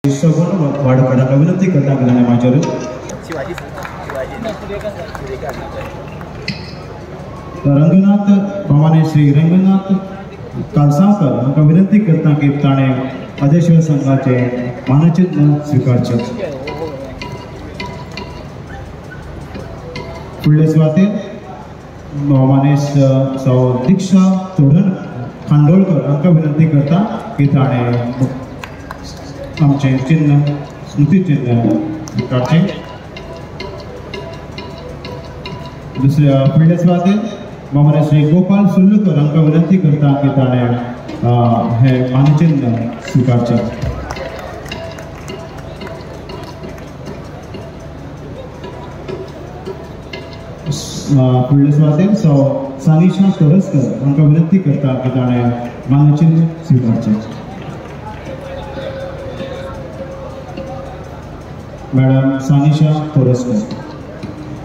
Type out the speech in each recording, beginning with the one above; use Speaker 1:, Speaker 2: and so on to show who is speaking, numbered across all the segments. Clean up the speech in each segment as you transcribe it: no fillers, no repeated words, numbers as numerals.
Speaker 1: सगळं वाढवण्याचा विनंती करता गेल्याने माझ्यावर रंगनाथ प्रमाणे श्री रंगनाथ कालसावकर हांकां विनंती करता की ताणें आदेश संघाचे मानचिन्ह स्वीकारचे। फुडले सुवातेर मानेश दीक्षा चोडन खांडोळकर हांकां विनंती करता की ताणें आमचे चिन्ह स्मृती चिन्ह स्वीकारचे। दुसऱ्या फुडल्या सुवातेर मामाने श्री गोपाल सुर्लकर हांकां विनंती करता की ताणें हे मानचिन्ह स्वीकारचे। फुडल्या सुवातेर सानिशा तोरसकर हांकां विनंती करता की ताणें मानचिन्ह स्वीकारचे। मैडम सानिशा तोरसकर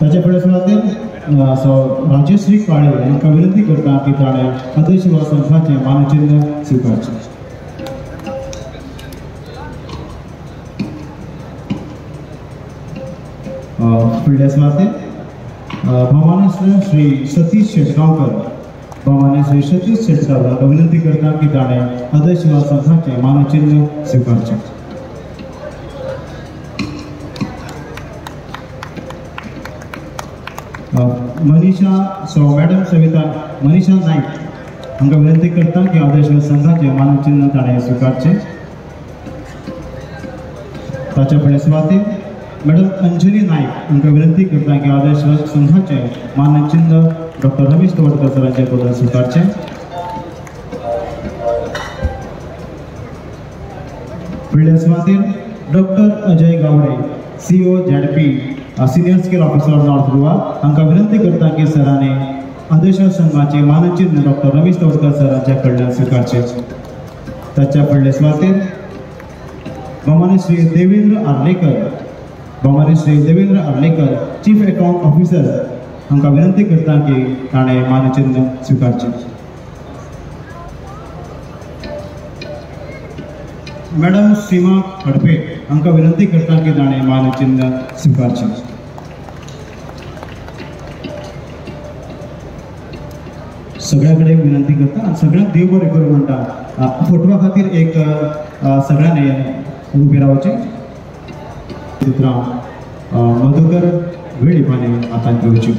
Speaker 1: ताचे फुडें सुवातेर राजश्री काळे हांकां विनंती करता की ताणें आदर्श वा संघाचे मानचिन्ह स्वीकारचे। फुडल्या सुवातेर भवानेश्वर श्री सतीश शेटगांवकर भवानेश्वर सतीश शेटगांवकर हांकां विनंती करता की ताणें आदर्श वा संघाचे मानचिन्ह स्वीकारचे। मनीषा मैडम सविता मनीषा नाईक हांकां विनंती करता की आदर्श संघाचे मानचिन्ह ताणें स्वीकारचे। ताच्या फुडें सुवातेर मैडम अंजली नाईक हांकां विनंती करता की आदर्श संघाचे मानचिन्ह डॉक्टर रमेश तवडकर सरांचे पद स्वीकारचे। फुडल्या सुवातेर doctor Ajay Gawade CEO ZP senior scale officer north Goa हांकां विनंती करता की सरांनी आदर्श संघाचे मानचिन्ह डॉक्टर रमेश तवडकर सरांच्या कडल्यान स्वीकारचे। ताच्या फुडल्या सुवातेर Bhavani Shri Devendra Arlekar chief account officer हांकां विनंती करता की ताणें मानचिन्ह स्वीकारचे। मैडम सीमा खडपे हांकां विनंती करता की ताणें मानचिन्ह स्वीकारचे। सगळ्या कडेन विनंती करता आनी सगळ्यांक देव बरें करूं म्हणटा। फोटवा खातीर एक सगळ्यांनी उबे रावचे। मधुकर वेळीपाने हातांत घेवची।